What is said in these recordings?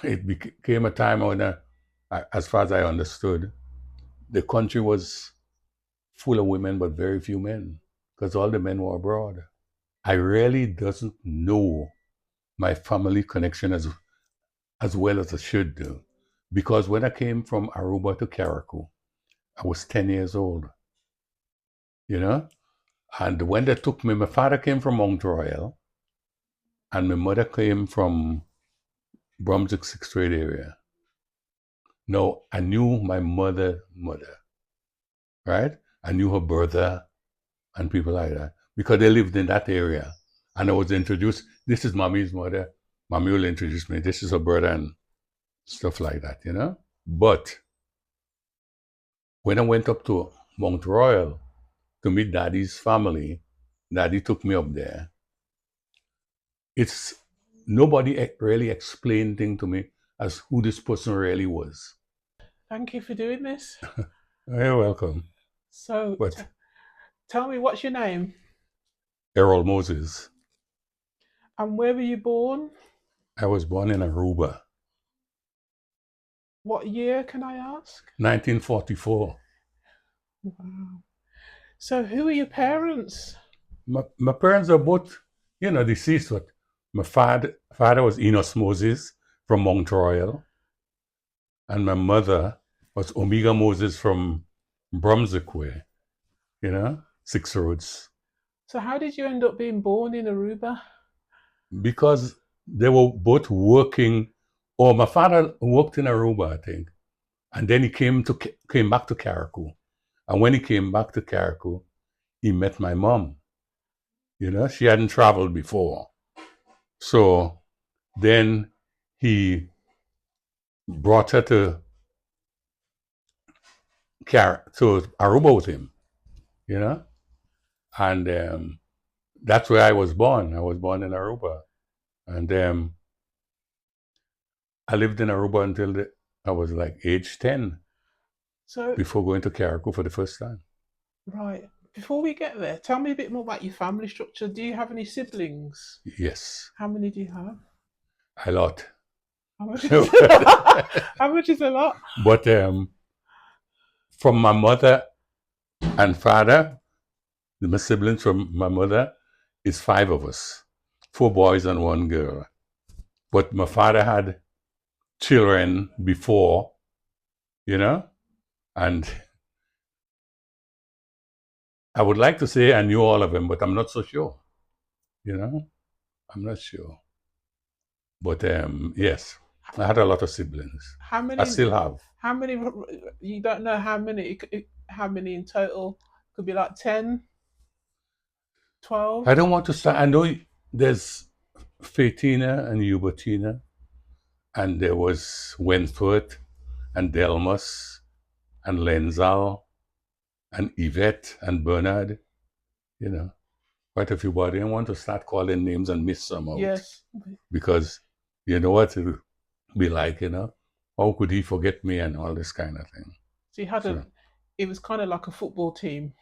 it became a time when, as far as I understood, the country was full of women but very few men because all the men were abroad. I really doesn't know my family connection as well as I should do. Because when I came from Aruba to Carriacou, I was 10 years old, you know? And when they took me, my father came from Mount Royal and my mother came from Brunswick 6th Street area. No, I knew my mother, right? I knew her brother and people like that because they lived in that area. And I was introduced, this is mommy's mother. Mommy will introduce me, this is her brother and stuff like that, you know? But when I went up to Mount Royal to meet daddy's family, daddy took me up there. It's nobody really explained things to me as who this person really was. Thank you for doing this. You're welcome. So, But tell me, what's your name Errol Moses, and where were you born? I was born in Aruba, What year, can I ask? 1944. Wow. So, who are your parents? My parents are both, deceased. But my father was Enos Moses from Mount Royal, and my mother was Omega Moses from Brunswick way, 6 roads. So, how did you end up being born in Aruba? Because they were both working, or my father worked in Aruba, I think, and then he came back to Carriacou. And when he came back to Carriacou, he met my mom. She hadn't traveled before. So then he brought her to Aruba with him, you know? And that's where I was born. I was born in Aruba. And I lived in Aruba until I was like age 10 So, before going to Carriacou for the first time. right, before we get there, tell me a bit more about your family structure. Do you have any siblings? Yes, How many do you have? a lot. How much is a lot? How much is a lot? But from my mother and father, my siblings from my mother, is five of us, four boys and one girl. But my father had children before, you know, and I would like to say I knew all of them, but I'm not so sure, you know, I'm not sure. But yes, I had a lot of siblings. How I many? still have. How many? You don't know how many? How many in total? Could be like 10, I 12. don't want to start. I know there's Fatina and Hubertina, and there was Wentworth and Delmas and Lenzal and Yvette and Bernard, you know, quite a few, but I didn't want to start calling names and miss some out Yes. because you know what it'll be like, how could he forget me and all this kind of thing. So you had a. So, It was kind of like a football team.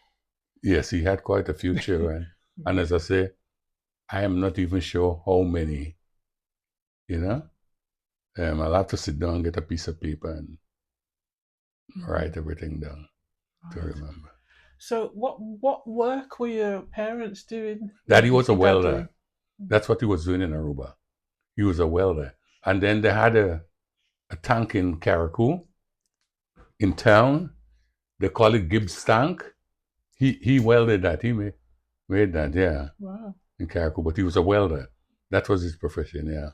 yes, he had quite a few children. And as I say, I am not even sure how many, you know. I'll have to sit down, get a piece of paper, and write everything down to Right. remember. So what work were your parents doing? Daddy What was was a your dad doing? welder. That's what he was doing in Aruba. He was a welder. And then they had a tank in Carriacou in town. They call it Gibbs tank. He welded that. He made that, yeah, Wow. in Carriacou. But he was a welder. That was his profession, yeah.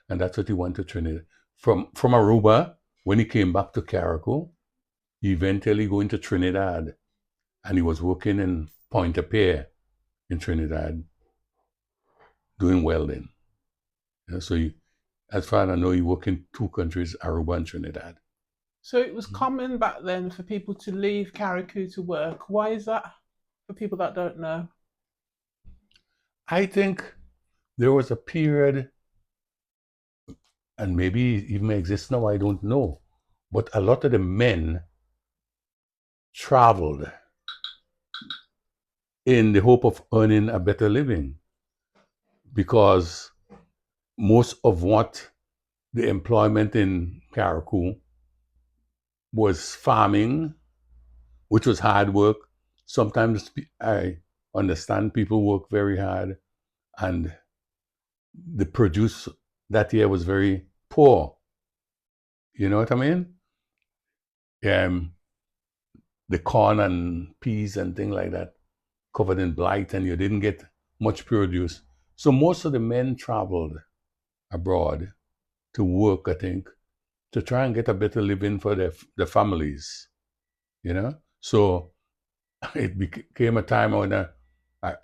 And that's what he went to Trinidad. From Aruba, when he came back to Carriacou, he eventually went to Trinidad. And he was working in Pointe-à-Pierre in Trinidad doing welding. So as far as I know, he worked in two countries, Aruba and Trinidad. So it was common back then for people to leave Carriacou to work. Why is that? For people that don't know. I think there was a period, and maybe it even exists now, I don't know, but a lot of the men traveled in the hope of earning a better living because most of what the employment in Carriacou was farming, which was hard work. Sometimes I understand people work very hard, and the produce that year was very poor. You know what I mean? Um, the corn and peas and things like that covered in blight, and you didn't get much produce. So most of the men traveled abroad to work, I think, to try and get a better living for their families, you know? So it became a time when,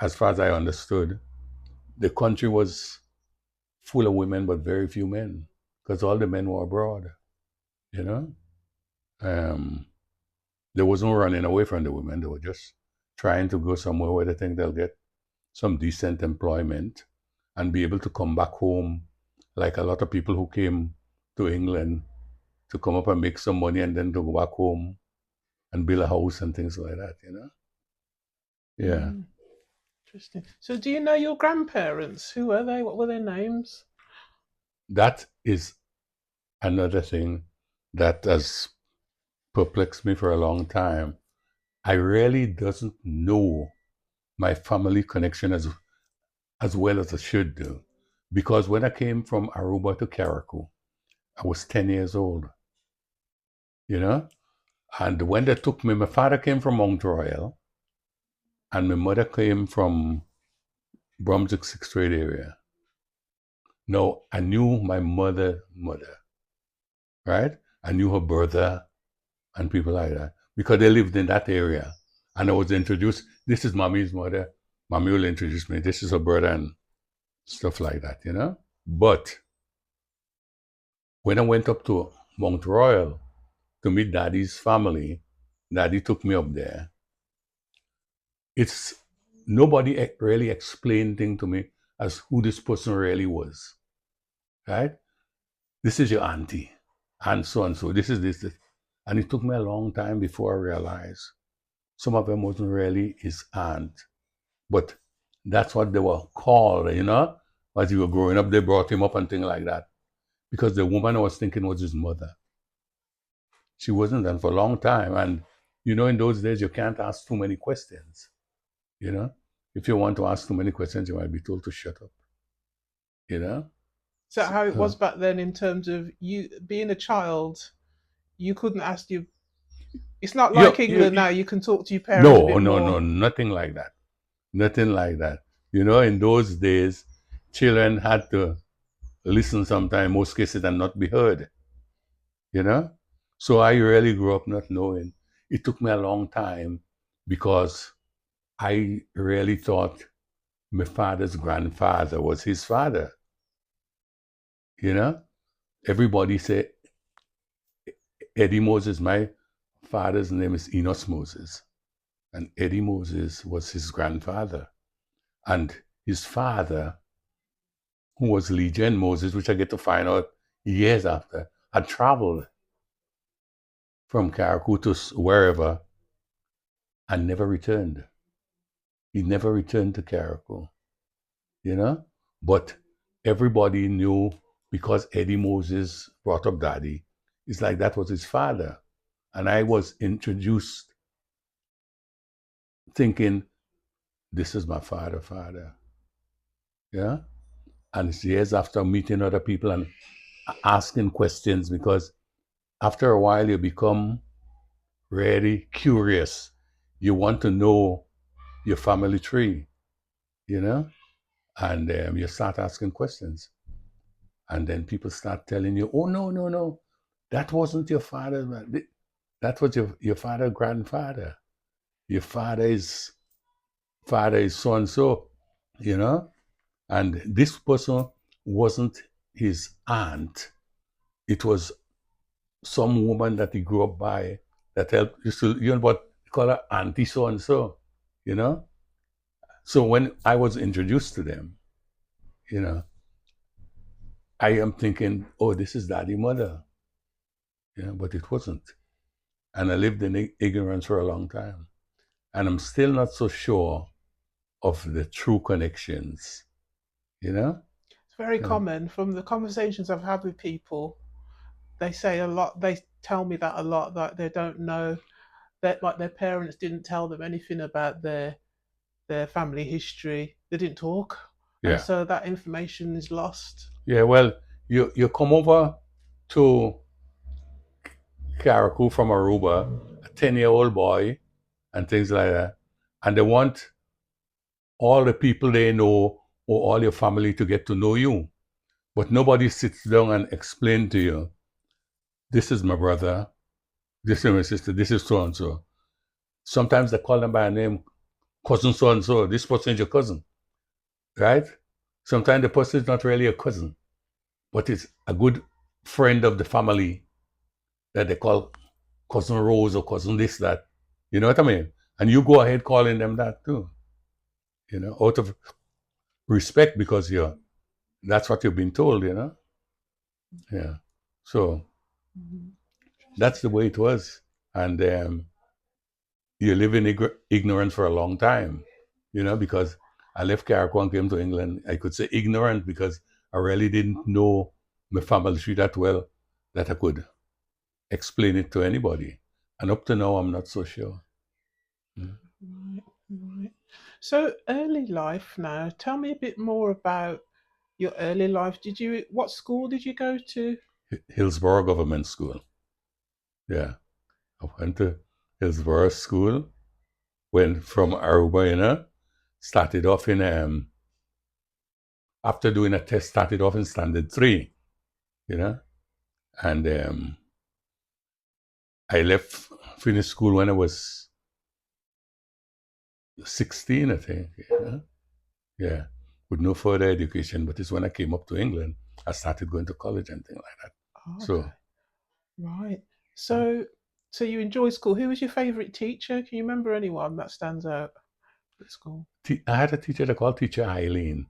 as far as I understood, the country was full of women, but very few men, because all the men were abroad, you know? Um, there was no running away from the women. They were just trying to go somewhere where they think they'll get some decent employment and be able to come back home, like a lot of people who came to England to come up and make some money and then to go back home and build a house and things like that, you know? Yeah. Mm, interesting. So, do you know your grandparents? Who were they? What were their names? That is another thing that has perplexed me for a long time. I really doesn't know my family connection as well as I should do. Because when I came from Aruba to Carriacou, I was 10 years old, you know? And when they took me, my father came from Mount Royal and my mother came from Brunswick 6th Street area. No, I knew my mother, right? I knew her brother and people like that because they lived in that area. And I was introduced, this is mommy's mother. Mommy will introduce me. This is her brother and stuff like that, you know? But when I went up to Mount Royal to meet daddy's family, daddy took me up there. It's nobody really explained things to me as who this person really was, right? This is your auntie, and so and so. This is this. And it took me a long time before I realized some of them wasn't really his aunt, but that's what they were called, you know? As he was growing up, they brought him up and things like that. Because the woman I was thinking was his mother. She wasn't, and for a long time. And you know, in those days, you can't ask too many questions. You know, if you want to ask too many questions, you might be told to shut up. You know, Is that how it was so, back then in terms of you being a child? You couldn't ask you. It's not like England now. You can talk to your parents a no, bit no, no, more. nothing like that. Nothing like that. You know, in those days, children had to listen sometimes, most cases, and not be heard. You know, so I really grew up not knowing. It took me a long time because I really thought my father's grandfather was his father. You know, everybody said Eddie Moses. My father's name is Enos Moses, and Eddie Moses was his grandfather. And his father, who was Legion Moses, which I get to find out years after, had traveled from Carriacou to wherever and never returned. He never returned to Carriacou, you know? But everybody knew because Eddie Moses brought up daddy. It's like that was his father. And I was introduced thinking, this is my father. Yeah. And it's years after meeting other people and asking questions because after a while you become really curious. You want to know your family tree, you know, and you start asking questions. And then people start telling you, oh, no, no, no, that wasn't your father. That was your father, grandfather. Your father is so and so, you know, and this person wasn't his aunt. It was some woman that he grew up by that helped used to, you know what, call her auntie so and so, you know. So when I was introduced to them, you know, I am thinking, oh, this is daddy mother, you know, but it wasn't. And I lived in ignorance for a long time. And I'm still not so sure of the true connections, you know? It's very Yeah, common from the conversations I've had with people. They say a lot. They tell me that a lot, that they don't know that, like, their parents didn't tell them anything about their family history. They didn't talk, and yeah, so that information is lost. yeah. Well, you come over to Carriacou from Aruba, a 10-year-old boy, and things like that, and they want all the people they know or all your family to get to know you, but nobody sits down and explain to you, this is my brother, this is my sister, this is so and so. Sometimes they call them by a name, cousin so and so. This person is your cousin, right? Sometimes the person is not really a cousin, but it's a good friend of the family that they call cousin Rose or cousin this, that. You know what I mean? And you go ahead calling them that too, out of respect because that's what you've been told, Yeah. So Mhm. that's Interesting. the way it was. And you live in ignorance for a long time, because I left Carriacou and came to England. I could say ignorant because I really didn't know my family tree that well that I could explain it to anybody. And up to now, I'm not so sure. Mm. Right, right. So early life now. Tell me a bit more about your early life. What school did you go to? Hillsborough Government School. Yeah. I went to Hillsborough School, went from Aruba, started off in, after doing a test, started off in standard 3, you know, and I left, finished school when I was 16, I think. Yeah, with no further education. But it's when I came up to England, I started going to college and things like that. Oh, okay. So Right. So so you enjoy school. Who was your favourite teacher? Can you remember anyone that stands out at school? I had a teacher they called Teacher Eileen.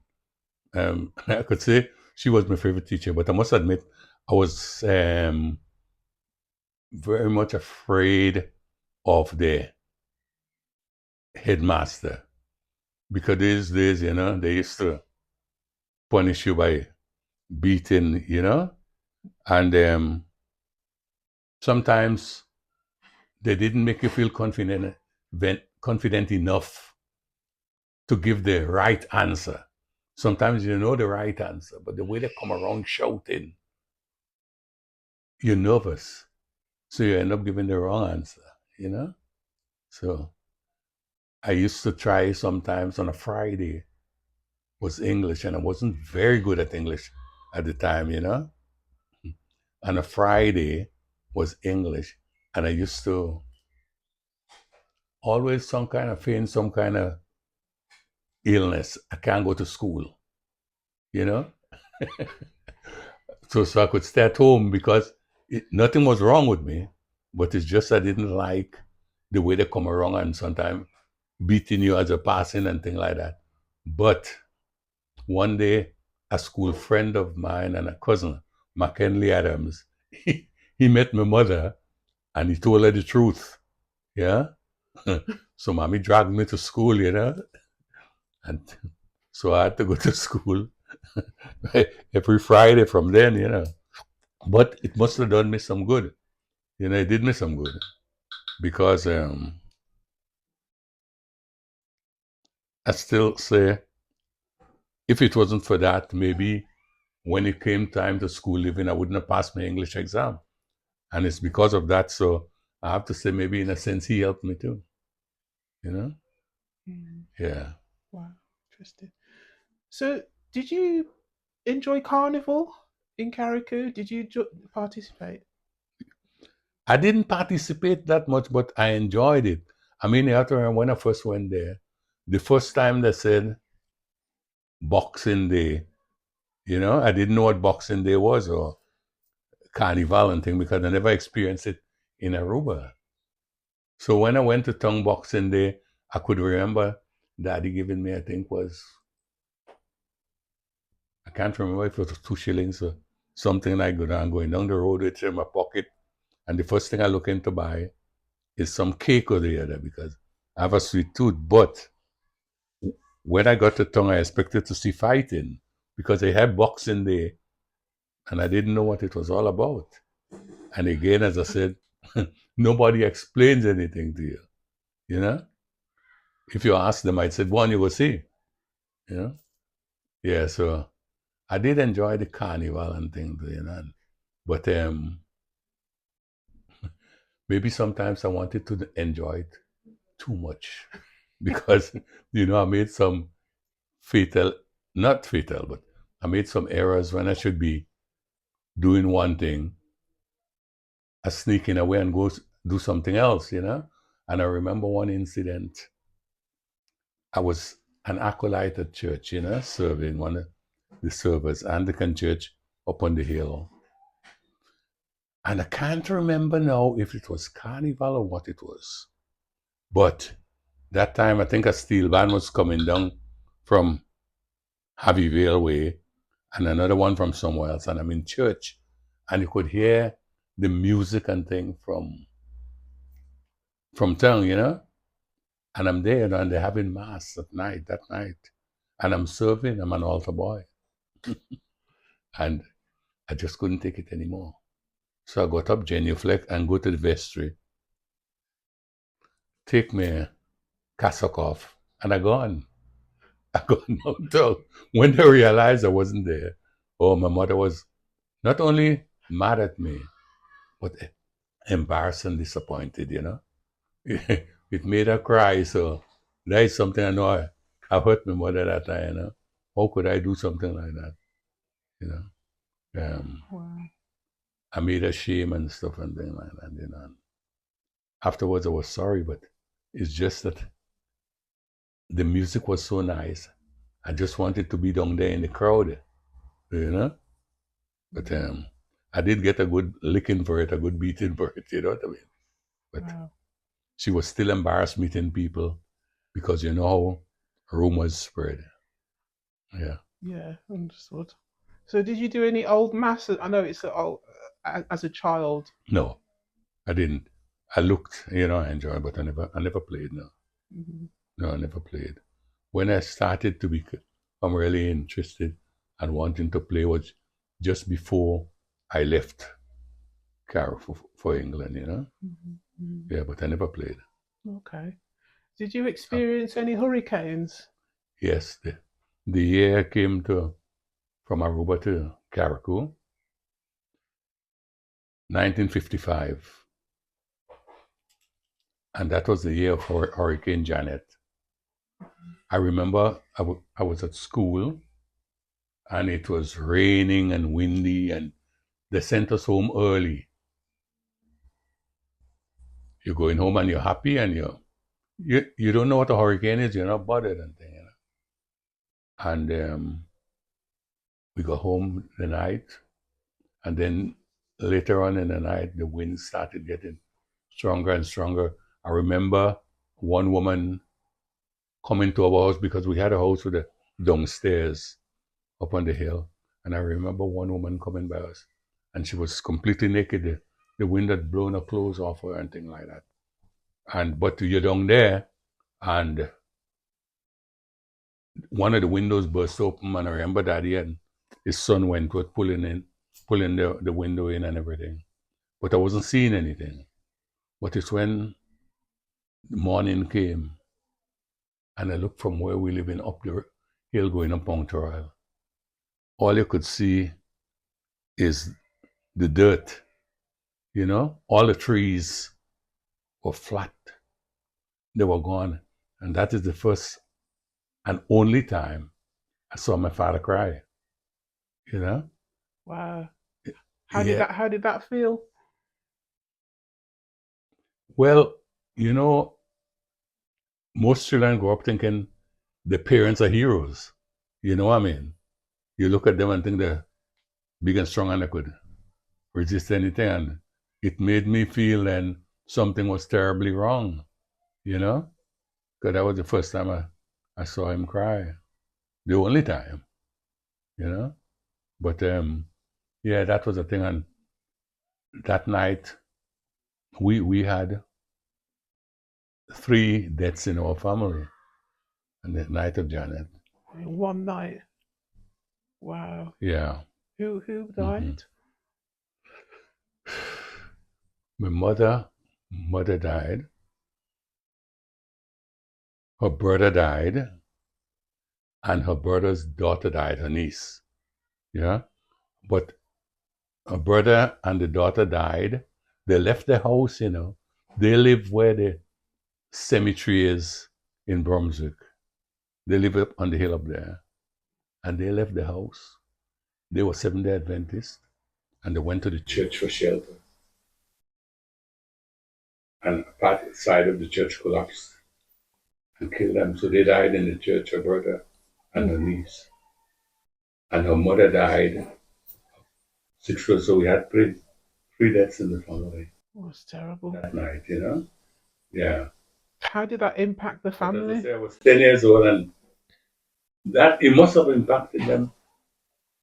I could say she was my favorite teacher, but I must admit I was very much afraid of the headmaster because these days, they used to punish you by beating, and sometimes they didn't make you feel confident enough to give the right answer. Sometimes you know the right answer, but the way they come around shouting, you're nervous. So you end up giving the wrong answer, you know? So I used to try sometimes on a Friday was English, and I wasn't very good at English at the time, On a Friday was English, and I used to always some kind of feign some kind of illness. I can't go to school, you know? So I could stay at home because nothing was wrong with me, but it's just I didn't like the way they come around and sometimes beating you as a passing and things like that. But one day, a school friend of mine and a cousin, McKinley Adams, he met my mother and he told her the truth. Yeah. So mommy dragged me to school, and so I had to go to school every Friday from then. But it must have done me some good. It did me some good because I still say if it wasn't for that, maybe when it came time to school living, I wouldn't have passed my English exam. And it's because of that. So I have to say, maybe in a sense, he helped me too. You know? Mm, Yeah. wow, interesting. So did you enjoy carnival in Carriacou? Did you participate? I didn't participate that much, but I enjoyed it. I mean, you have to remember when I first went there, the first time they said Boxing Day, I didn't know what Boxing Day was or Carnival and thing because I never experienced it in Aruba. So when I went to Tongue Boxing Day, I could remember Daddy giving me, I think was, I can't remember if it was 2 shillings or something like that. I'm going down the road with it in my pocket. And the first thing I look in to buy is some cake or the other because I have a sweet tooth. But when I got to Tongue, I expected to see fighting. because they had Boxing Day, and I didn't know what it was all about. And again, as I said, nobody explains anything to you. You know, if you ask them, I'd say, "One, you go see." You know, yeah. So I did enjoy the carnival and things, but maybe sometimes I wanted to enjoy it too much because I made some fatal, not fatal, but I made some errors when I should be doing one thing, I sneaking away and go do something else. And I remember one incident. I was an acolyte at church, serving one of the servers, Anglican church up on the hill. And I can't remember now if it was carnival or what it was. But that time, I think a steel band was coming down from Vale Way and another one from somewhere else. And I'm in church. And you could hear the music and thing from town. And I'm there and they're having mass that night. And I'm serving, I'm an altar boy. And I just couldn't take it anymore. So I got up, genuflect, and go to the vestry, take my cassock off, and I gone. I gone out. So when they realized I wasn't there, my mother was not only mad at me, but embarrassed and disappointed. It made her cry. So that is something I know I hurt my mother that time. How could I do something like that? You know? Wow. I made her shame and stuff and things like that. And afterwards, I was sorry, but it's just that the music was so nice. I just wanted to be down there in the crowd, you know. But I did get a good licking for it, a good beating for it. You know what I mean? But Wow. she was still embarrassed meeting people because you know how rumors spread. Yeah. Yeah, understood. So, did you do any old mass? I know it's as a child. No, I didn't. I looked, I enjoyed, but I never played. No, Mhm. no, I never played. When I started to become really interested and wanting to play was just before I left Carriacou for England. Mhm. Mhm. Yeah, but I never played. Okay. Did you Uh, experience any hurricanes? yes, the year I came from Aruba to Carriacou, 1955, and that was the year of Hurricane Janet. I remember I was at school and it was raining and windy and they sent us home early. You're going home and you're happy and you don't know what a hurricane is, you're not bothered and thing. And we got home the night, and then later on in the night, the wind started getting stronger and stronger. I remember one woman coming to our house because we had a house with a downstairs up on the hill. And I remember one woman coming by us, and she was completely naked. The wind had blown her clothes off her and things like that. And but you're down there, and one of the windows burst open, and I remember Daddy and his son went with pulling the window in and everything. But I wasn't seeing anything. But it's when the morning came, and I looked from where we live in up the hill going up Mount Royal. All you could see is the dirt. All the trees were flat. They were gone. And that is the first and only time I saw my father cry. You know? Wow. Yeah. How did that feel? Well, you know, most children grow up thinking the parents are heroes. You know what I mean? You look at them and think they're big and strong and they could resist anything. And it made me feel then something was terribly wrong, you know? Because that was the first time I saw him cry. The only time, you know? But yeah, that was the thing. And that night, we had 3 deaths in our family on the night of Janet. In one night. Wow. Yeah. Who Hmm. died? My mother died. Her brother died, and her brother's daughter died, her niece. Yeah. But her brother and the daughter died. They left the house, you know. They live where the cemetery is in Brunswick. They live up on the hill up there. And they left the house. They were Seventh-day Adventists, and they went to the church for shelter. And a part side of the church collapsed and killed them. So they died in the church, her brother and her Mm. niece. And her mother died 6 years. So we had three deaths in the family Oh, it's terrible. that night, you know? Yeah. How did that impact the But as I family? say, I was 10 years old, and that it must have impacted them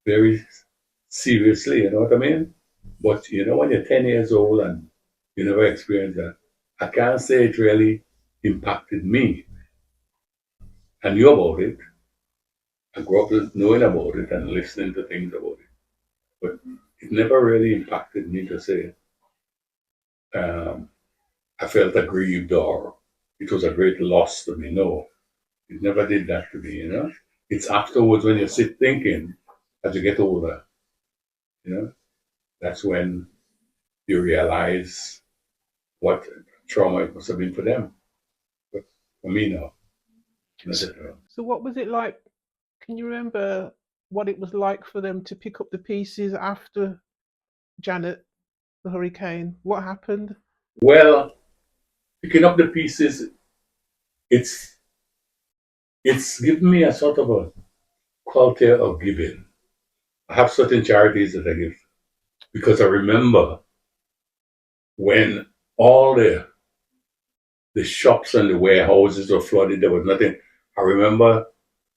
very seriously, you know what I mean? But you know, when you're 10 years old and you never experienced that, I can't say it really impacted me. I knew about it. I grew up knowing about it and listening to things about it. But it never really impacted me to say um, I felt aggrieved or it was a great loss to me. No, it never did that to me, you know? It's afterwards when you sit thinking as you get older, you know, that's when you realize what trauma it must have been for them. But for me, no, not So, at all. so what was it like? Can you remember what it was like for them to pick up the pieces after Janet, the hurricane? What happened? Well, picking up the pieces, it's it's given me a sort of a culture of giving. I have certain charities that I give because I remember when all the shops and the warehouses were flooded, there was nothing. I remember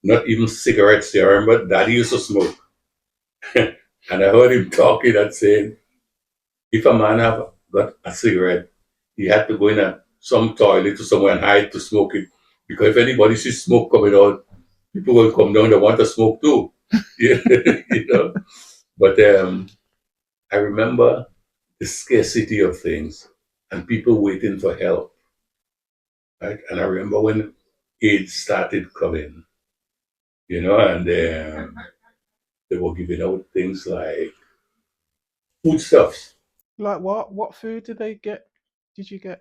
not even cigarettes there. I remember Daddy used to smoke, and I heard him talking and saying, if a man have got a cigarette, he had to go in some toilet to somewhere and hide to smoke it. Because if anybody sees smoke coming out, people will come down and want to smoke too. Yeah, you know. But I remember the scarcity of things and people waiting for help. Right? And I remember when AIDS started coming, you know, and they were giving out things like foodstuffs, Like what? What food did they get? Did you get?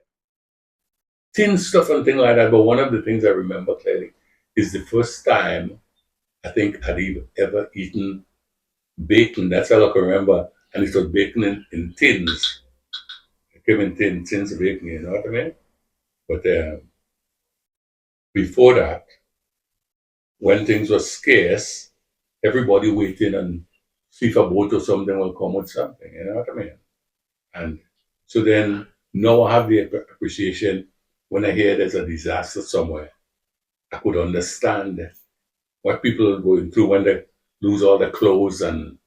tin stuff and things like that. But one of the things I remember clearly is the first time I think I'd ever eaten bacon. That's all I can remember. And it was bacon in tins. It came in tins of bacon, you know what I mean? But before that, when things were scarce, everybody waiting and see if a boat or something will come with something, you know what I mean? And so then now I have the appreciation when I hear there's a disaster somewhere. I could understand what people are going through when they lose all their clothes and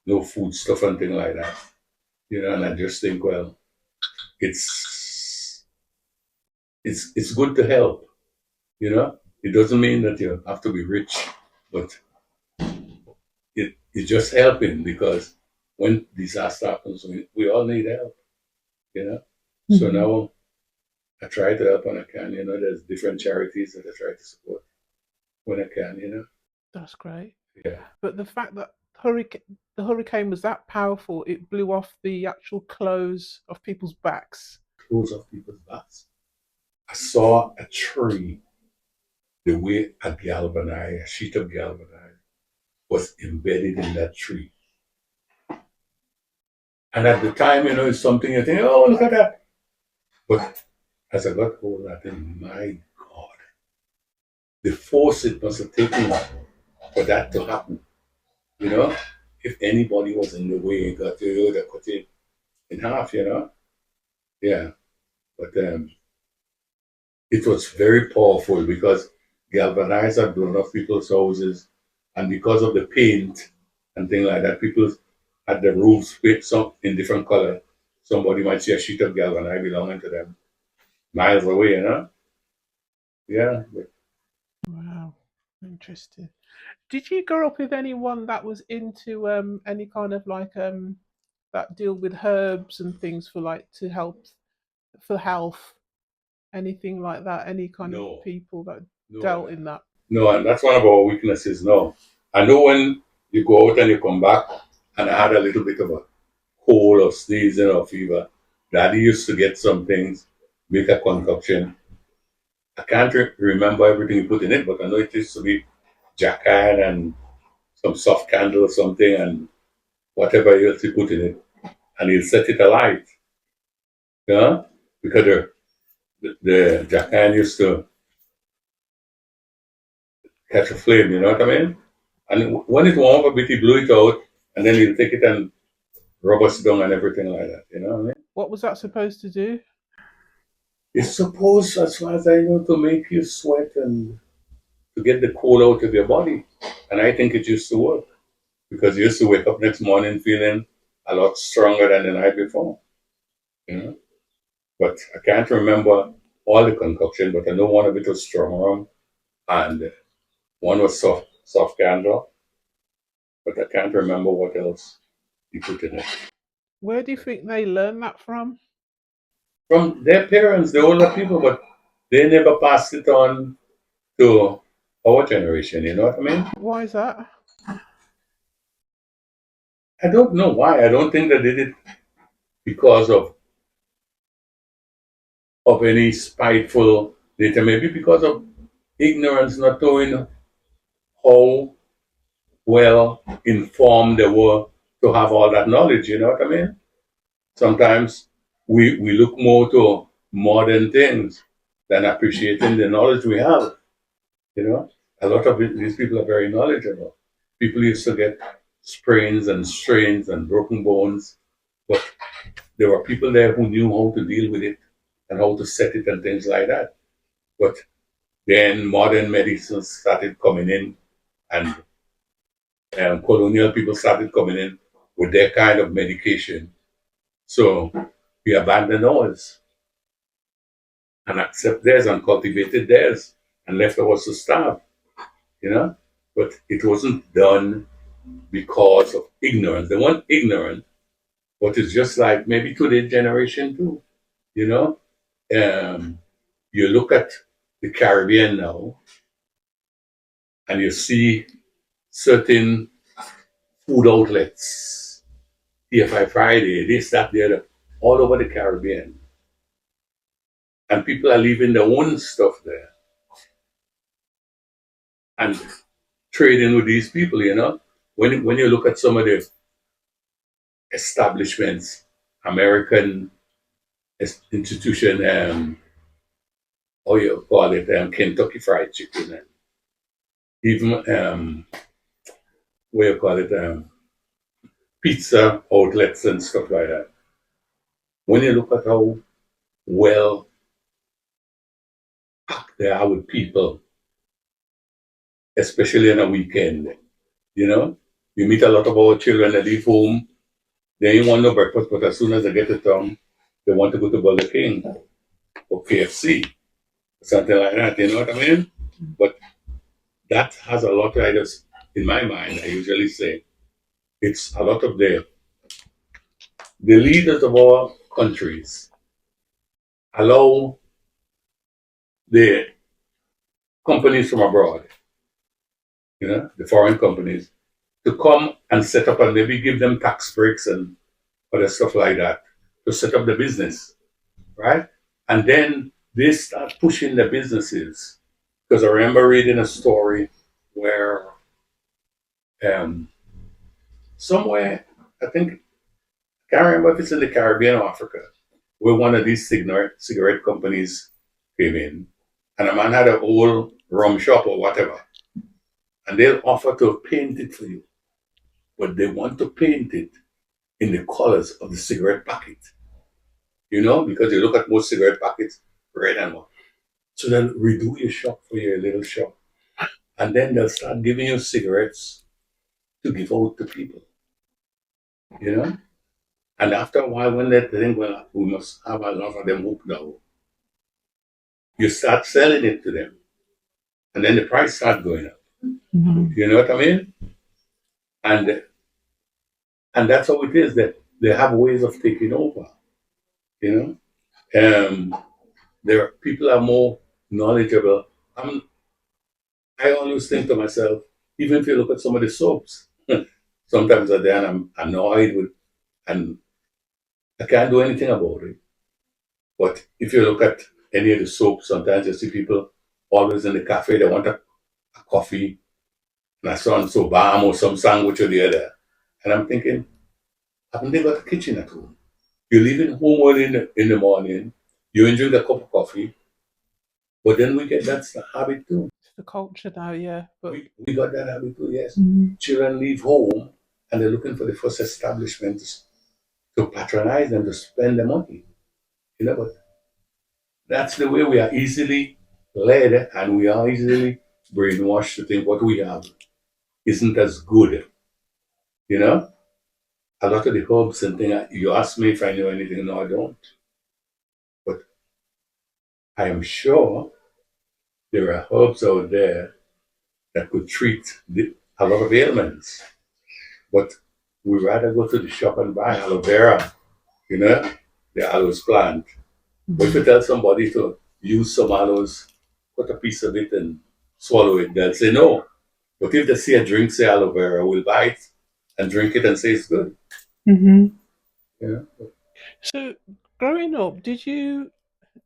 no food stuff and things like that. You know, and I just think, well, it's it's good to help. You know, it doesn't mean that you have to be rich, but it's just helping because when disaster happens, we all need help. You know, so Mhm. now I try to help when I can. You know, there's different charities that I try to support when I can. You know, That's great. yeah, But the fact that the hurricane was that powerful, it blew off the actual clothes of people's backs. close off people's backs. I saw a tree, the way a sheet of galvanized was embedded in that tree. And at the time, you know, it's something you think, oh, look at that. But as I got older, I think, my God, the force it must have taken for that to happen. You know, if anybody was in the way, it got to they cut it in half, you know. Yeah. But it was very powerful because galvanized had blown off people's houses. And because of the paint and things like that, people had the roofs paint some in different color. Somebody might see a sheet of galvanized belonging to them miles away, you know? Yeah. But Wow. Interesting. Did you grow up with anyone that was into any kind of like that deal with herbs and things for like to help for health? Anything like that? Any kind of No, people that no, dealt in that? no, and that's one of our weaknesses. No, I know when you go out and you come back, and I had a little bit of a cold or sneezing or fever. Daddy used to get some things, make a concoction. I can't remember everything he put in it, but I know it used to be jacquard and some soft candle or something, and whatever else he put in it, and he'll set it alight. Yeah, because the jacquard used to catch a flame. You know what I mean? And when it warm up a bit, he blew it out, and then he'll take it and rub us down and everything like that. You know what I mean? What was that supposed to do? It's supposed, as far as I know, to make you sweat and to get the cold out of your body. And I think it used to work because you used to wake up next morning feeling a lot stronger than the night before. You know? But I can't remember all the concoction, but I know one of it was strong rum and one was soft candle, but I can't remember what else he put in it. Where do you think they learned that from? From their parents, the older people, but they never passed it on to our generation, you know what I mean? Why is that? I don't know why. I don't think they did it because of any spiteful data, maybe because of ignorance, not knowing how well informed they were to have all that knowledge, you know what I mean? Sometimes we look more to modern things than appreciating the knowledge we have, you know? A lot of these people are very knowledgeable. People used to get sprains and strains and broken bones, but there were people there who knew how to deal with it and how to set it and things like that. But then modern medicine started coming in, and colonial people started coming in with their kind of medication. So we abandoned ours and accept theirs and cultivated theirs and left ours to starve, you know? But it wasn't done because of ignorance. They weren't ignorant, but it's just like maybe today's generation too, you know? Um, you look at the Caribbean now and you see certain food outlets, TFI Friday, this, that, the other, all over the Caribbean. And people are leaving their own stuff there and trading with these people, you know. When you look at some of the establishments, American institution, how you call it, Kentucky Fried Chicken, and even, what you call it, pizza outlets and stuff like that. When you look at how well packed they are with people, especially on a weekend, you know, you meet a lot of our children that leave home. They ain't want no breakfast, but as soon as they get to town, they want to go to Burger King or KFC or something like that. You know what I mean? But that has a lot. I just, in my mind, I usually say it's a lot of the leaders of our countries allow the companies from abroad, you know, the foreign companies, to come and set up and maybe give them tax breaks and other stuff like that to set up the business, right? And then they start pushing the businesses. Because I remember reading a story where um, somewhere, I think, I can't remember if it's in the Caribbean or Africa, where one of these cigarette companies came in, and a man had an old rum shop or whatever, and they'll offer to paint it for you, but they want to paint it in the colors of the cigarette packet, you know, because you look at most cigarette packets, red and white. So they'll redo your shop for your little shop, and then they'll start giving you cigarettes to give out to people, you know. And after a while, when they think, well, we must have a lot of them hooked now, you start selling it to them, and then the price start going up. You know what I mean? And and that's how it is. That they have ways of taking over. You know, there people are more knowledgeable. I always think to myself, even if you look at some of the soaps, sometimes at the end I'm annoyed with, and I can't do anything about it. But if you look at any of the soaps, sometimes you see people always in the cafe. They want a coffee and a son so balm or some sandwich or the other. And I'm thinking, haven't they got a kitchen at home? You're leaving home early in the morning. You enjoy a cup of coffee, but then we get that's the habit too. It's the culture now, yeah. But We got that habit too, yes. Mm-hmm. Children leave home and they're looking for the first establishment to patronize them, to spend the money. You know, but that's the way we are easily led and we are easily brainwashed to think what we have isn't as good. You know, a lot of the herbs and things, you ask me if I know anything, no, I don't. But I am sure there are herbs out there that could treat a lot of ailments. But we rather go to the shop and buy aloe vera, you know, the aloes plant. But if you tell somebody to use some aloes, cut a piece of it and swallow it, they'll say no. But if they see a drink, say aloe vera, we'll buy it and drink it and say it's good. Mm-hmm. Yeah. so growing up, did you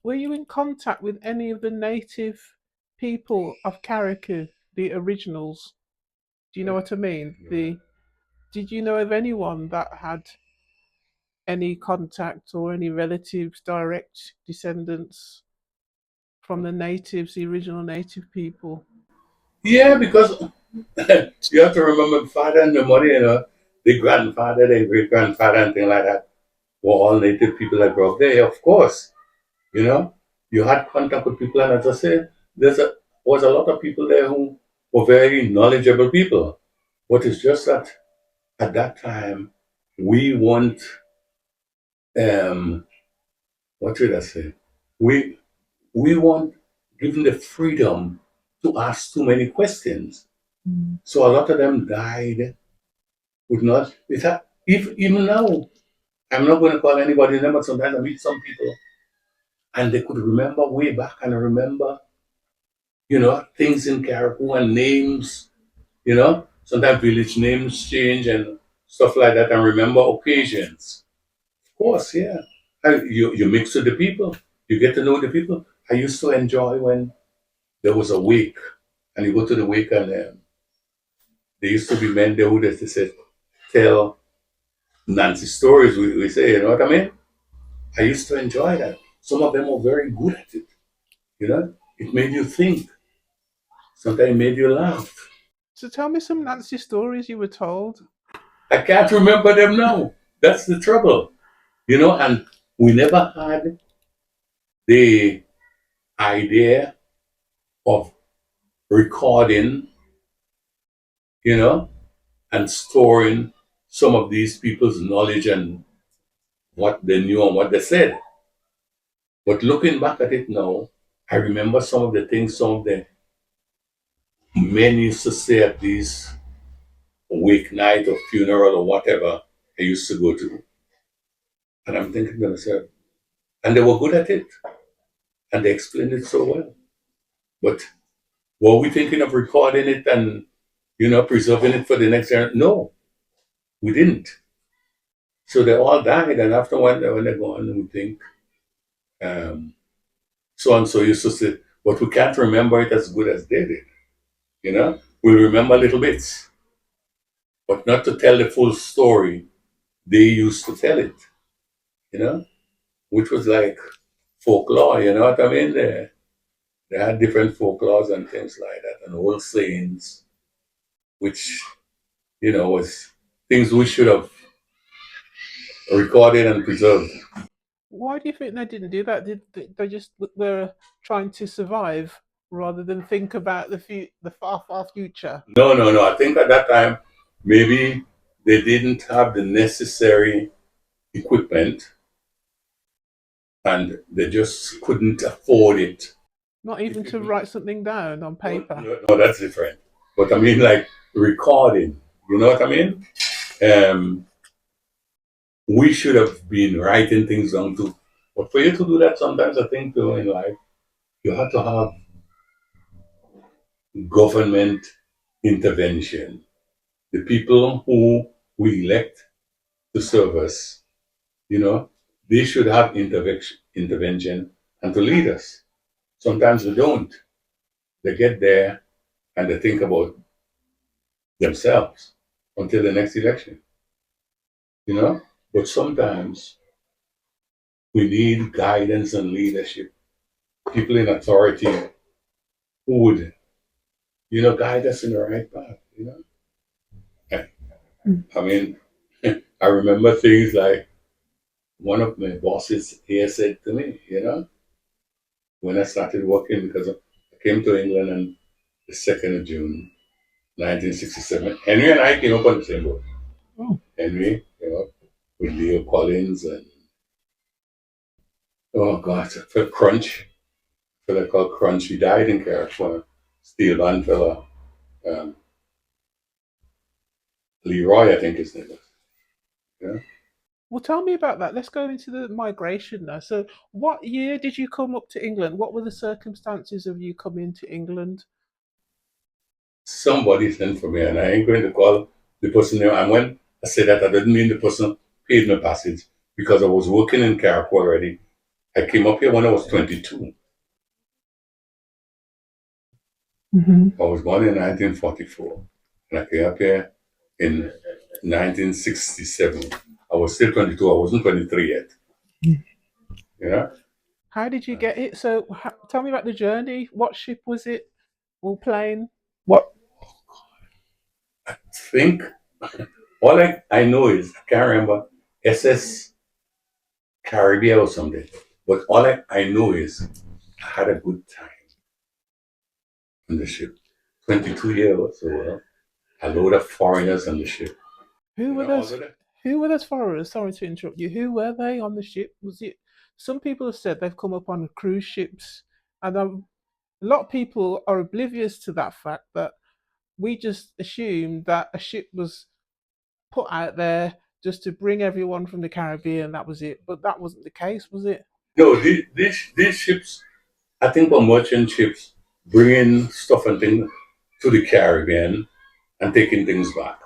were you in contact with any of the native people of Carriacou, the originals? Do you know what I mean? The Did you know of anyone that had any contact or any relatives, direct descendants from the natives, the original native people? Yeah, because you have to remember the father and the mother, the grandfather, the great grandfather, and things like that were all native people that grew up there, of course. You know, you had contact with people, and as I said, was a lot of people there who were very knowledgeable people. But it's just that at that time, we weren't, um, what should I say? We we weren't given the freedom to ask too many questions. So a lot of them died with not. If even now, I'm not going to call anybody name, but sometimes I meet some people and they could remember way back and remember, things in Carriacou and names, sometimes village names change and stuff like that and remember occasions. Of course, yeah. And you mix with the people, you get to know the people. I used to enjoy when there was a wake and you go to the wake and there used to be men there who they said, tell Nancy stories, we say, you know what I mean? I used to enjoy that. Some of them were very good at it, you know? It made you think. Sometimes it made you laugh. So tell me some Nancy stories you were told. I can't remember them now. That's the trouble, and we never had the idea of recording, you know, and storing some of these people's knowledge and what they knew and what they said. But looking back at it now, I remember some of the things some of the men used to say at these wake night or funeral or whatever I used to go to. And I'm thinking to myself, and they were good at it. And they explained it so well. But were we thinking of recording it and, preserving it for the next year? No, we didn't. So they all died. And after when they're gone, we think, um, so and so used to say, but we can't remember it as good as they did. We remember little bits, but not to tell the full story. They used to tell it, you know, which was like folklore, you know what I mean? They had different folklores and things like that, and old sayings, which, was things we should have recorded and preserved. Why do you think they didn't do that? Did they just were trying to survive rather than think about the far, far future? No, no, no. I think at that time, maybe they didn't have the necessary equipment and they just couldn't afford it. Not even to write something down on No, paper. no, no, that's different. But I mean, like recording. You know what I mean? Um, we should have been writing things down too. But for you to do that, sometimes I think too in life, you have to have government intervention. The people who we elect to serve us, you know, they should have intervention and to lead us. Sometimes they don't. They get there and they think about themselves until the next election, you know. But sometimes we need guidance and leadership, people in authority who would, guide us in the right path, you know. I mean, I remember things like one of my bosses here said to me, when I started working, because I came to England on the 2nd of June, 1967. Henry and I came up on the same boat. Oh. Henry, with Leo Collins and, oh God, for Crunch, fella called Crunch. He died in Carriacou. Steel band fella. Um, Leroy, I think his name was. Yeah. Well, tell me about that. Let's go into the migration now. So, what year did you come up to England? What were the circumstances of you coming to England? Somebody sent for me, and I ain't going to call the person name. And when I said that, I didn't mean the person paid my passage because I was working in Carriacou already. I came up here when I was 22. Hmm. I was born in 1944, and I came up here in 1967. I was still 22. I wasn't 23 yet. Yeah. How did you get it? So, tell me about the journey. What ship was it? All plane? What? I think all I know is I can't remember SS Caribbean or something. But all I know is I had a good time on the ship. 22 years old, a load of foreigners on the ship. Who were All those? of that. Who were those foreigners? Sorry to interrupt you. Who were they on the ship? Was it? Some people have said they've come up on cruise ships, and a lot of people are oblivious to that fact that we just assumed that a ship was put out there just to bring everyone from the Caribbean. That was it. But that wasn't the case, was it? No, these ships, I think were merchant ships bringing stuff and things to the Caribbean and taking things back.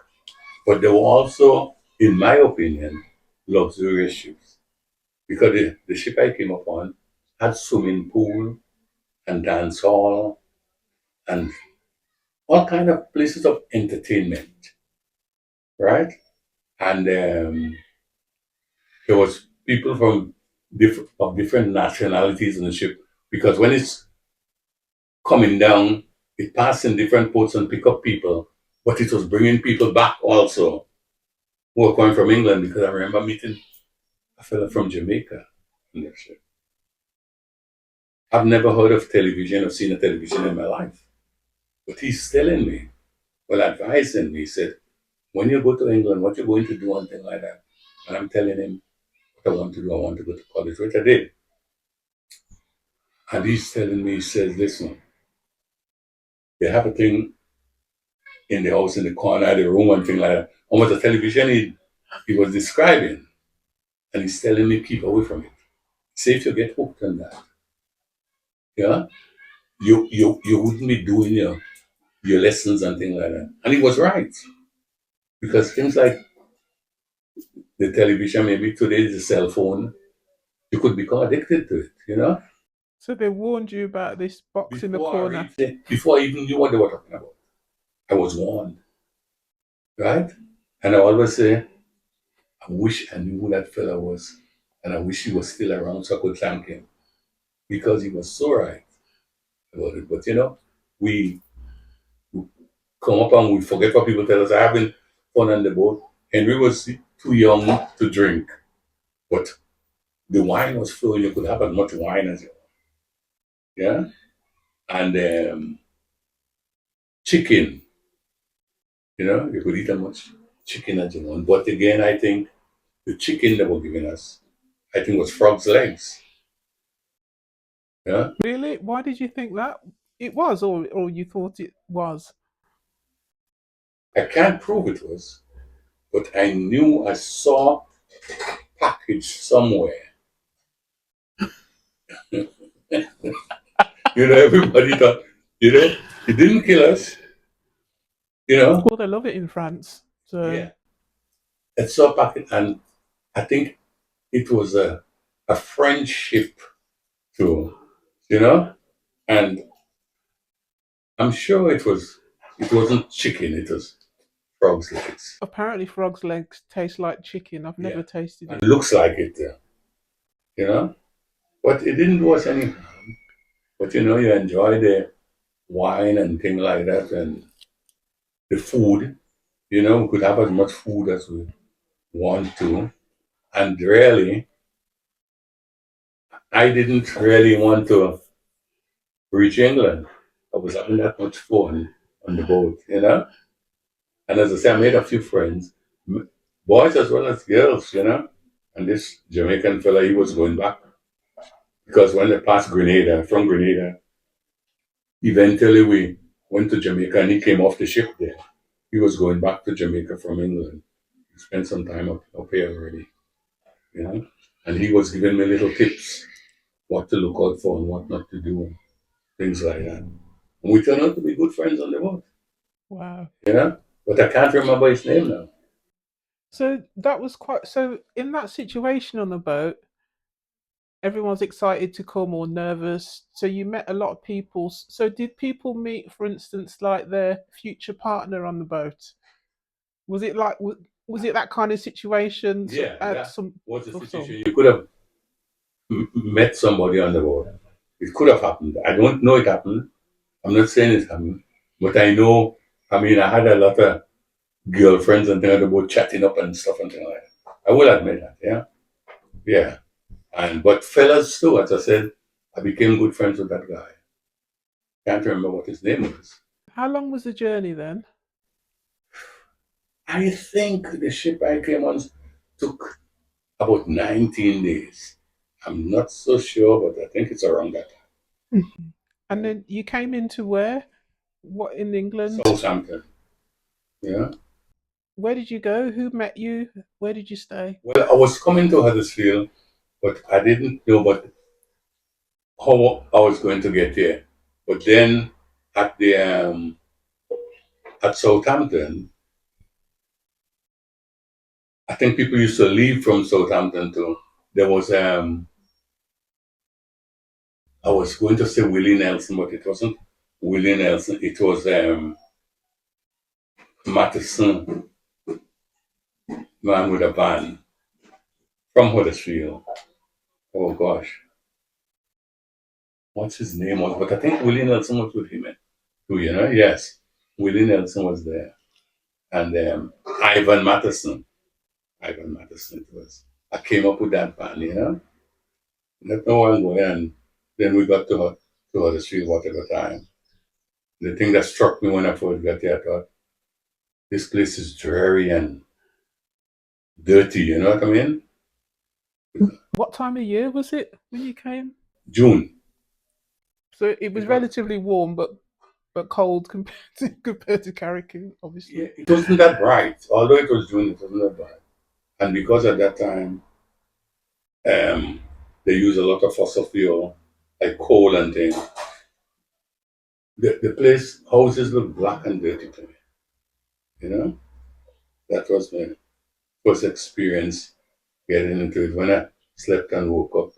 But they were also, in my opinion, luxurious ships. Because the ship I came upon had swimming pool and dance hall and all kind of places of entertainment, right? And there was people from different nationalities in the ship because when it's coming down, it passed in different ports and pick up people, but it was bringing people back also who were coming from England because I remember meeting a fellow from Jamaica in the ship. I've never heard of television or seen a television in my life, but he's telling me, well, advising me, he said, when you go to England, what you're going to do, and things like that. And I'm telling him what I want to do. I want to go to college, which I did. And he's telling me, he says, listen, they have a thing in the house in the corner of the room and thing like that. Almost a television he was describing. And he's telling me keep away from it. Say if you get hooked on that, yeah, you wouldn't be doing your lessons and things like that. And he was right. Because things like the television, maybe today the cell phone, you could become addicted to it. So they warned you about this box in the Before I corner. reached it, before I even knew what they were talking about, I was warned, right? And I always say, I wish I knew who that fella was, and I wish he was still around so I could thank him because he was so right about it. But we come up and we forget what people tell us. I having fun on the boat. Henry was too young to drink, but the wine was flowing. You could have as much wine as you want. Yeah, and chicken. You could eat as much chicken as you want. But again, I think the chicken they were giving us, I think was frog's legs. Yeah. Really? Why did you think that? It was, or you thought it was? I can't prove it was, but I knew I saw package somewhere. Everybody thought, it didn't kill us, you know. Well, they love it in France. So Yeah. I saw package, and I think it was a French ship too, you know, and I'm sure it wasn't chicken, it was frog's legs. apparently, frogs' legs taste like chicken. I've Yeah. never tasted And it. looks like it, you know. But it didn't do us any harm. But you enjoy the wine and things like that and the food. We could have as much food as we want to. And really, I didn't really want to reach England. I was having that much fun on the boat. And as I say, I made a few friends, boys as well as girls. And this Jamaican fella, he was going back because when they passed Grenada, from Grenada, eventually we went to Jamaica and he came off the ship there. He was going back to Jamaica from England. He spent some time up here already, you know. And he was giving me little tips what to look out for and what not to do, and things like that. And we turned out to be good friends on the boat, Wow. you know. But I can't remember his name now. So that was quite. So in that situation on the boat, everyone's excited to come or nervous. So you met a lot of people. So did people meet, for instance, like their future partner on the boat? Was it like was it that kind of situation Yeah, at that some was the for some? situation. You could have met somebody on the boat. It could have happened. I don't know it happened. I'm not saying it happened, but I know. I mean, I had a lot of girlfriends and things on the boat chatting up and stuff and things like that. I will admit that. Yeah, yeah. And but fellas too, as I said, I became good friends with that guy. Can't remember what his name was. How long was the journey then? I think the ship I came on took about 19 days. I'm not so sure, but I think it's around that And time. then you came into where? What in England? Southampton. Yeah. Where did you go? Who met you? Where did you stay? Well, I was coming to Huddersfield, but I didn't know but how I was going to get there. But then at the at Southampton, I think people used to leave from Southampton to there was I was going to say Willie Nelson, but it wasn't Willie Nelson. It was Matheson, man with a van from Huddersfield. Oh gosh, what's his name was? But I think Willie Nelson was with him too. Yes, Willie Nelson was there, and Ivan Matheson. Ivan Matheson it was. I came up with that band. Let no one go in. Then we got to Huddersfield, whatever time. The thing that struck me when I first got there, I thought, this place is dreary and dirty, you know what I mean? What time of year was it when you came? June. So it was It was, relatively warm, but cold compared to Carriacou, yeah, obviously. it wasn't that bright. Although it was June, it wasn't that bright. And because at that time, um, they use a lot of fossil fuel, like coal and things, the place, houses look black and dirty to me, you know? That was my first experience getting into it. When I slept and woke up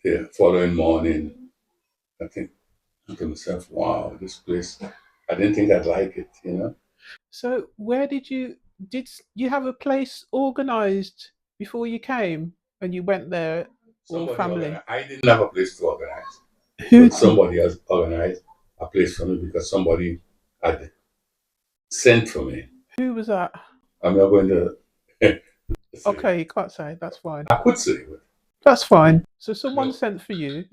the following morning, I think to myself, wow, this place, I didn't think I'd like it. So where did you have a place organised before you came and you went there, or Somebody family? organized. I didn't have a place to organize, Who? but somebody has organized a place for me because somebody had sent for me. Who was that? I'm not going to say. Okay, you can't say. That's fine. I could say, but That's fine. So someone no. sent for you.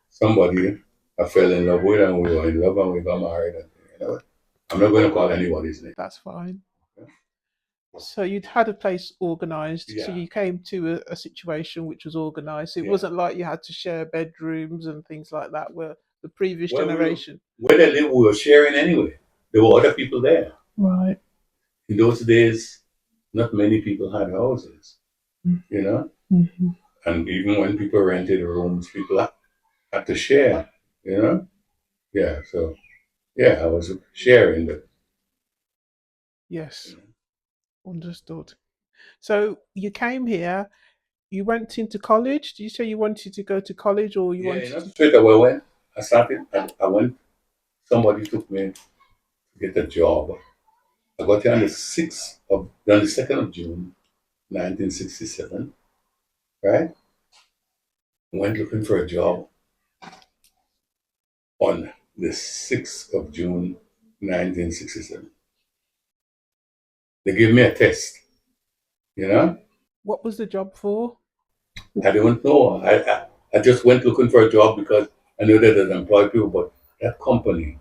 Somebody I fell in love with, and we were in love, and we got married. And I'm not going to call anybody's name. That's fine. So you'd had a place organised. So Yeah, you came to a situation which was organised. It yeah. wasn't like you had to share bedrooms and things like that. Where the previous Well, generation. where they live, we were sharing anyway. there were other people there. Right. In those days, not many people had houses, you know? Mm-hmm. And even when people rented rooms, people had to share, you know? Yeah, so, yeah, I was sharing the, Yes. Understood. So you came here. You went into college. Did you say you wanted to go to college, or you yeah, wanted to? straight away when I started, I went, somebody took me to get a job. I got here on the 2nd of June, 1967, right? Went looking for a job on the 6th of June, 1967. They gave me a test, you know? What was the job for? I didn't know. I just went looking for a job because I knew that they'd employ people, but that company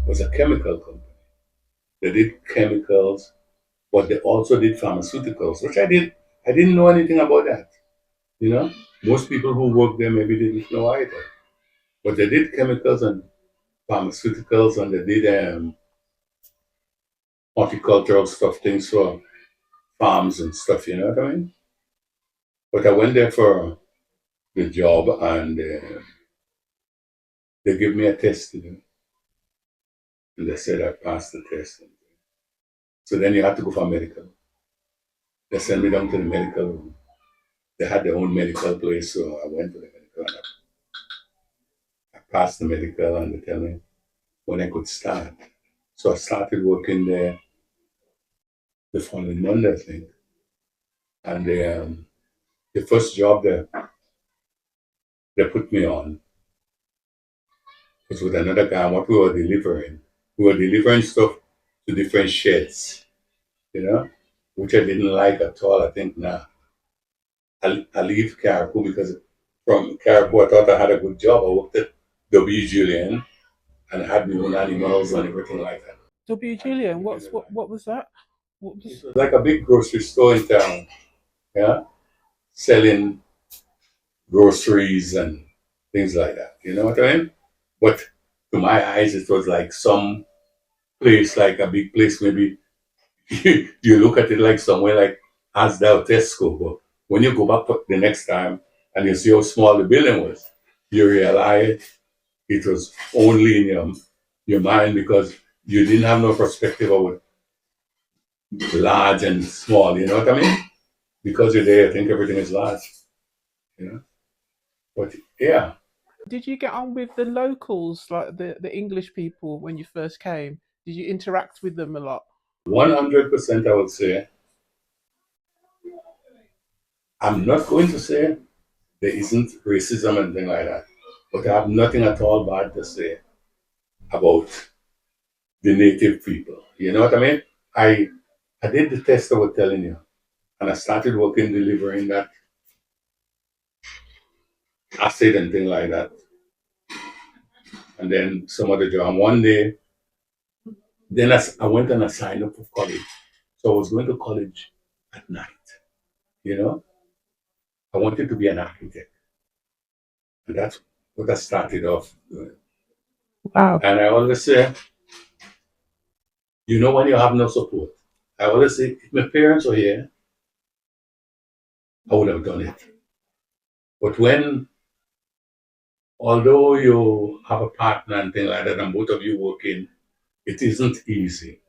was a chemical company. They did chemicals, but they also did pharmaceuticals, which I did. I didn't know anything about that, you know? Most people who worked there maybe didn't know either. But they did chemicals and pharmaceuticals, and they did horticultural stuff, things for farms and stuff, you know what I mean? But I went there for the job, and they gave me a test to do. And they said I passed the test. So then you had to go for medical. They sent me down to the medical room. They had their own medical place, so I went to the medical and I passed the medical, and they tell me when I could start. So I started working there the following Monday, I think. And the first job that they put me on was with another guy. And what we were delivering stuff to different sheds, you know, which I didn't like at all. I think, nah, I leave Carriacou because from Carriacou I thought I had a good job. I worked at W. Julian and had my own animals and everything like that. W. Julian. What was that? What It was? was like a big grocery store in town, yeah, selling groceries and things like that. You know what I mean? But to my eyes, it was like some place, like a big place. Maybe you look at it like somewhere like Asda or Tesco, but when you go back the next time and you see how small the building was, you realize it was only in your mind because you didn't have no perspective of large and small. You know what I mean? Because you're there, you think everything is large. You know, but yeah, Did you get on with the locals, like the English people, when you first came? Did you interact with them a lot? 100% I would say. I'm not going to say there isn't racism and things like that, but I have nothing at all bad to say about the native people. You know what I mean? I I did the test I was telling you, and I started working delivering that acid and thing like that, and then some other job. And one day, then I went and I signed up for college. So I was going to college at night. You know, I wanted to be an architect, and that's what I started off doing. Wow. And I always say, you know, when you have no support, I always say, if my parents were here, I would have done it. But when, although you have a partner and things like that, and both of you working, it isn't easy.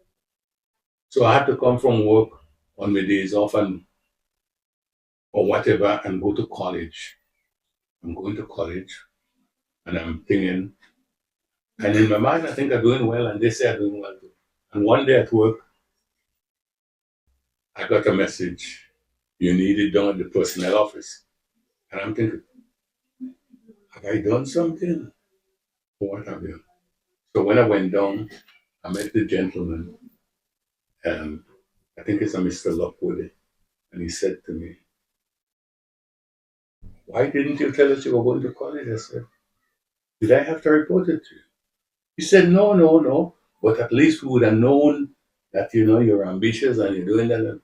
So I had to come from work on my days off and or whatever and go to college. I'm going to college and I'm thinking, and in my mind, I think I'm doing well, and they say I'm doing well too. And one day at work, I got a message, you need it done at the personnel office. And I'm thinking, have I done something? Or what have you? So when I went down, I met the gentleman, and I think it's a Mr. Lockwood, and he said to me, why didn't you tell us you were going to college? I said, did I have to report it to you? He said, no, no, no. But at least we would have known that, you know, you're ambitious and you're doing that.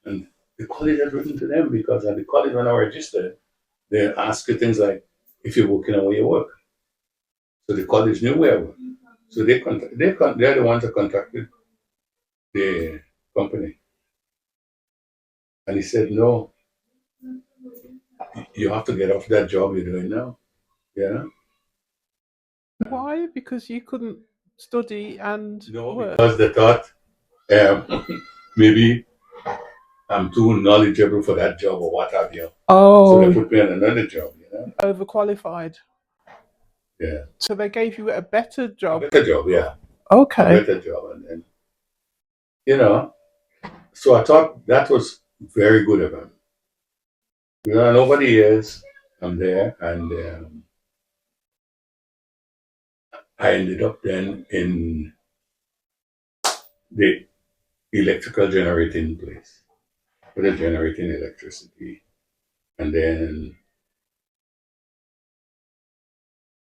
And the college had written to them because at the college, when I registered, they ask you things like, if you're working and where you work. So the college knew where I work. So they're the ones that contacted the company. And he said, no, you have to get off that job you're doing now. Yeah. Why? Because you couldn't study and No, work. because they thought maybe I'm too knowledgeable for that job or what have you. So they Oh, put me on another job, overqualified. Yeah. So they gave you a better A job. better job, yeah. A Okay. better job. And then, you know, so I thought that was very good of him. And over the years, I'm there and I ended up then in the electrical generating place, for the generating electricity. And then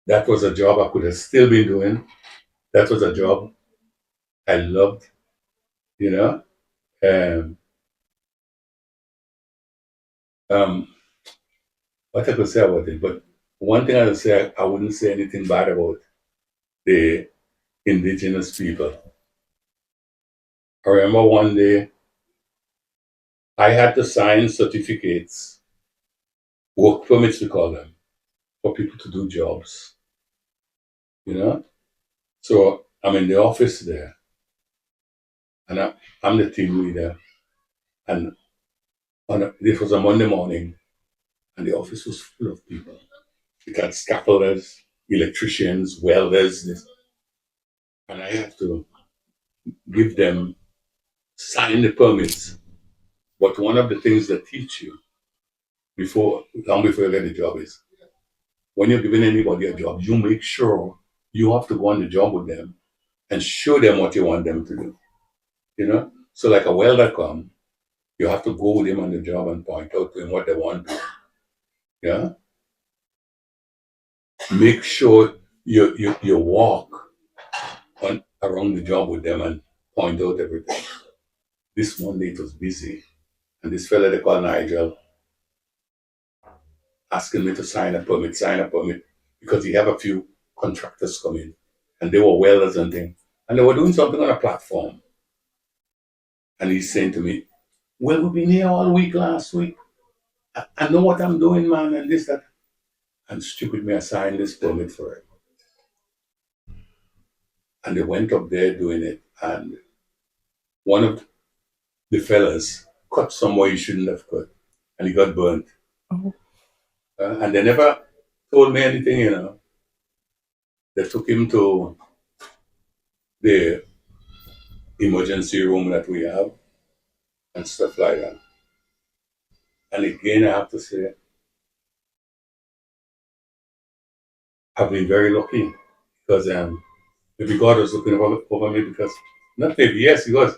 that was a job I could have still been doing. That was a job I loved, you know. Um, um, what I could say about it, but one thing I would say, I wouldn't say anything bad about the indigenous people. I remember one day I had to sign certificates, work permits we call them, for people to do jobs, you know. So I'm in the office there, and I'm the team leader, and this was a Monday morning, and the office was full of people. It had scaffolders, electricians, welders, and I had to give them sign the permits. But one of the things they teach you long before you get the job is when you're giving anybody a job, you make sure you have to go on the job with them and show them what you want them to do. You know? So like a welder come, you have to go with him on the job and point out to him what they want to do. Yeah? Make sure you walk on around the job with them and point out everything. This Monday it was busy. And this fella they call Nigel asking me to sign a permit, because he have a few contractors coming and they were welders and things. And they were doing something on a platform. And he's saying to me, well, we've been here all week last week. I know what I'm doing, man, and this, that. And stupid me, I signed this permit for it. And they went up there doing it. And one of the fellas cut somewhere he shouldn't have cut. And he got burnt. Oh. And they never told me anything, you know. They took him to the emergency room that we have and stuff like that. And again, I have to say, I've been very lucky because maybe God was looking over me because, not maybe, yes, he was.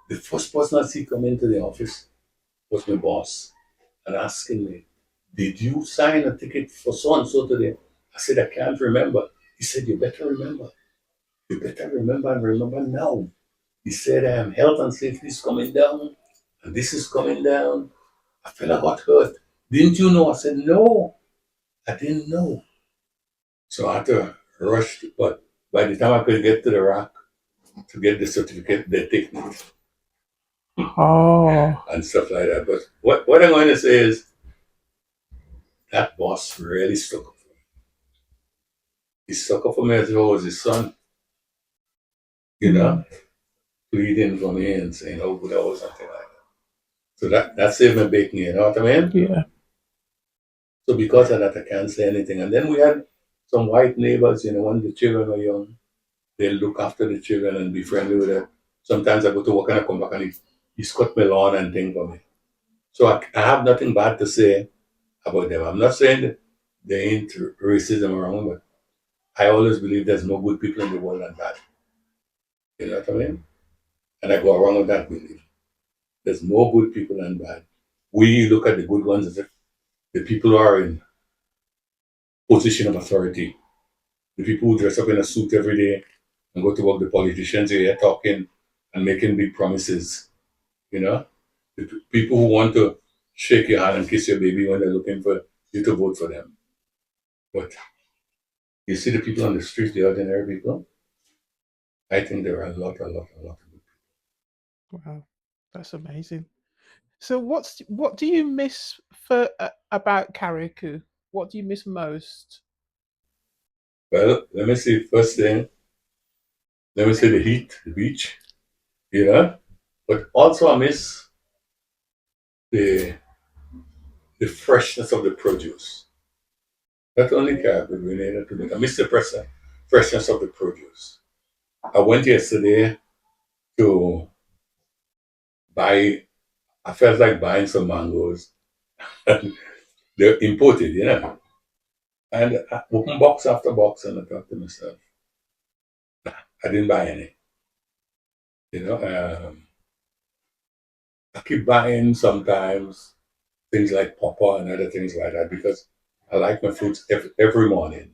The first person I see come into the office was my boss and asking me, did you sign a ticket for so and so today? I said, I can't remember. He said, you better remember. You better remember and remember now. He said, health and safety is coming down and this is coming down. A fella got hurt. Didn't you know? I said, no, I didn't know. So I had to rush, but by the time I could get to the rack to get the certificate, they take it Oh. and stuff like that. But what I'm going to say is that boss really stuck up for me. He stuck up for me as if I was his son, you know, pleading for me and saying how good I was, something like that. So that saved my bacon, you know what I mean? Yeah. So because of that, I can't say anything. And then we had some white neighbors, you know, when the children were young, they look after the children and be friendly with them. Sometimes I go to work and I come back and he's cut my lawn and things for me. So I have nothing bad to say about them. I'm not saying that there ain't racism around, but I always believe there's more good people in the world than bad. You know what I mean? And I go around with that belief. There's more good people than bad. We look at the good ones as if the people who are in position of authority, the people who dress up in a suit every day and go to work, the politicians here talking and making big promises, you know? The people who want to shake your hand and kiss your baby when they're looking for you to vote for them. But you see the people on the street, the ordinary people, I think there are a lot of good. Wow, that's amazing. So, what do you miss for about Carriacou? What do you miss most? Well, let me see. First thing, let me say the heat, the beach, you know. But also I miss the the freshness of the produce. Not only Caribbean, Grenada, I miss the freshness of the produce. I went yesterday to buy. I felt like buying some mangoes. They're imported, you know. And I opened box after box, and I thought to myself, I didn't buy any. You know, I keep buying sometimes things like pawpaw and other things like that because I like my fruits every morning.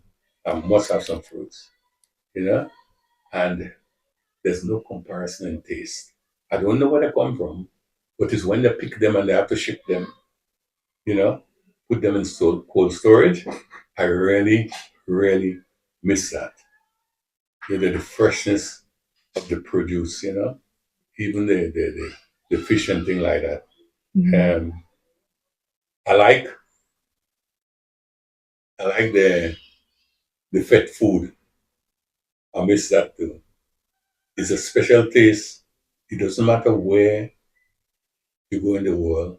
I must have some fruits, you know, and there's no comparison in taste. I don't know where they come from, but it's when they pick them and they have to ship them, you know, put them in cold storage. I really, really miss that. You know, the freshness of the produce, you know, even the fish and thing like that. Um, I like I like the fat food. I miss that too. It's a special taste. It doesn't matter where you go in the world.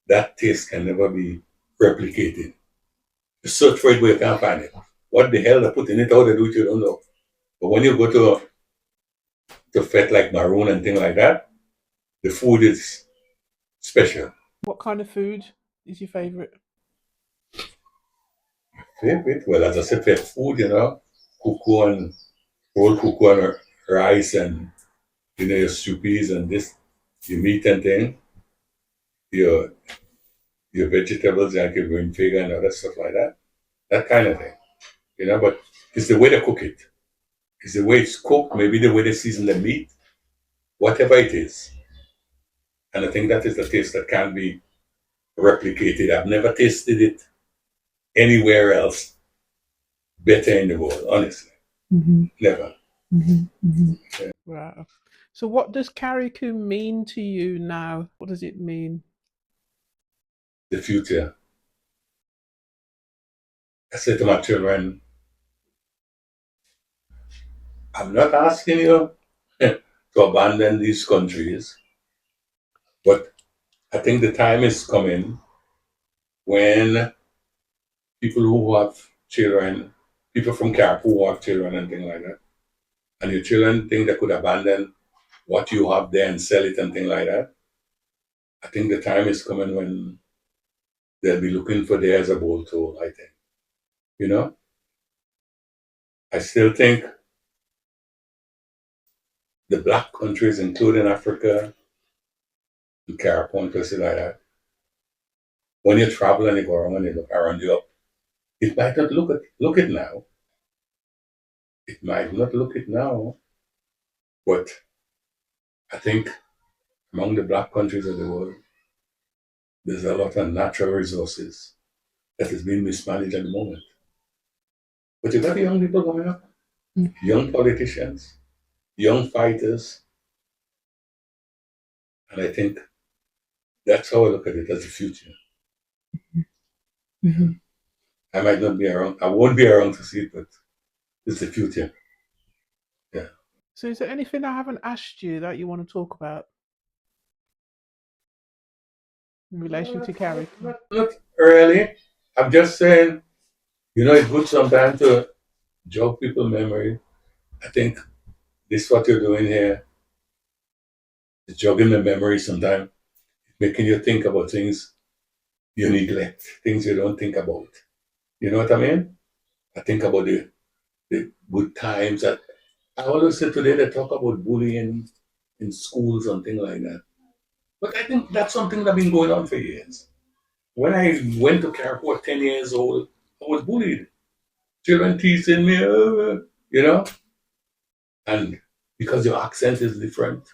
That taste can never be replicated. You search for it, but you can't find it. What the hell they put in it, how they do it, you don't know. But when you go to fat like maroon and thing like that, the food is special. What kind of food is your favorite? Favorite? Well, as I said, fat food, you know, cocoa and rolled cocoa and rice and you know your stew peas and this, your meat and thing, your your vegetables like your green fig and other stuff like that. That kind of thing. You know, but it's the way they cook it. It's the way it's cooked, maybe the way they season the meat, whatever it is. And I think that is the taste that can be replicated. I've never tasted it anywhere else better in the world, honestly. Mm-hmm. Never. Mm-hmm. Mm-hmm. Wow. So, what does Carriacou mean to you now? What does it mean? The future. I say to my children, I'm not asking you to abandon these countries, but I think the time is coming when people who have children, people from Carriacou who have children and things like that, and your children think they could abandon what you have there and sell it and things like that. I think the time is coming when they'll be looking for theirs as a bowl too, I think. You know? I still think the black countries, including Africa, the Caribbean and places like that, when you travel and you go around and you look around you, it might not look it now. It might not look it now, but I think among the black countries of the world, there's a lot of natural resources that is being mismanaged at the moment. But you got the young people coming up, young politicians, young fighters, and I think that's how I look at it as the future. Mm-hmm. I might not be around, I won't be around to see it, but it's the future. Yeah. So, is there anything I haven't asked you that you want to talk about in relation to Carriacou? Not really. I'm just saying, you know, it's good sometimes to jog people's memory. I think this what you're doing here is jogging the memory sometimes, making you think about things you neglect, things you don't think about. You know what I mean? I think about the good times that I always say today they talk about bullying in schools and things like that. But I think that's something that's been going on for years. When I went to Carriacou at 10 years old, I was bullied. Children teasing me, you know? And because your accent is different,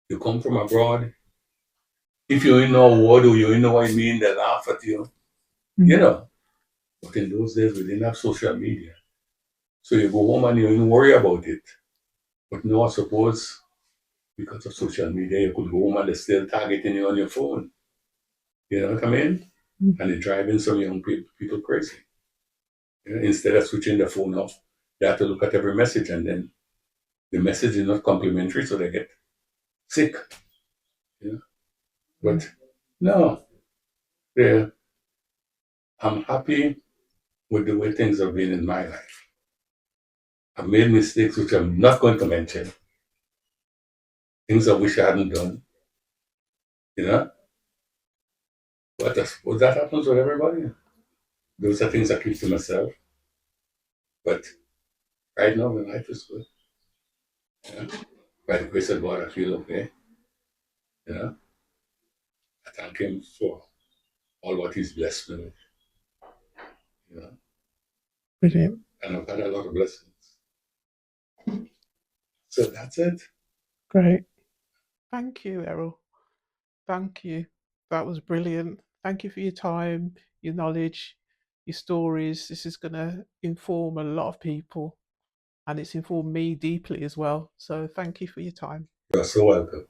you come from abroad. If you ain't know a word or you ain't know what I mean, they laugh at you, you know? But in those days, we didn't have social media. So you go home and you don't worry about it. But no, I suppose because of social media, you could go home and they're still targeting you on your phone. You know what I mean? Mm. And they're driving some young people crazy. You know, instead of switching the phone off, they have to look at every message, and then the message is not complimentary, so they get sick. You know? But no, they I'm happy with the way things have been in my life. I've made mistakes which I'm not going to mention, things I wish I hadn't done, you know. But I suppose that happens with everybody. Those are things I keep to myself. But right now, my life is good. You know? By the grace of God, I feel okay. You know, I thank Him for all what He's blessed me with. You know, Brilliant. and I've had a lot of blessings. So that's it. Great. Thank you, Errol. Thank you. That was brilliant. Thank you for your time, your knowledge, your stories. This is going to inform a lot of people and it's informed me deeply as well. So thank you for your time. You're so welcome.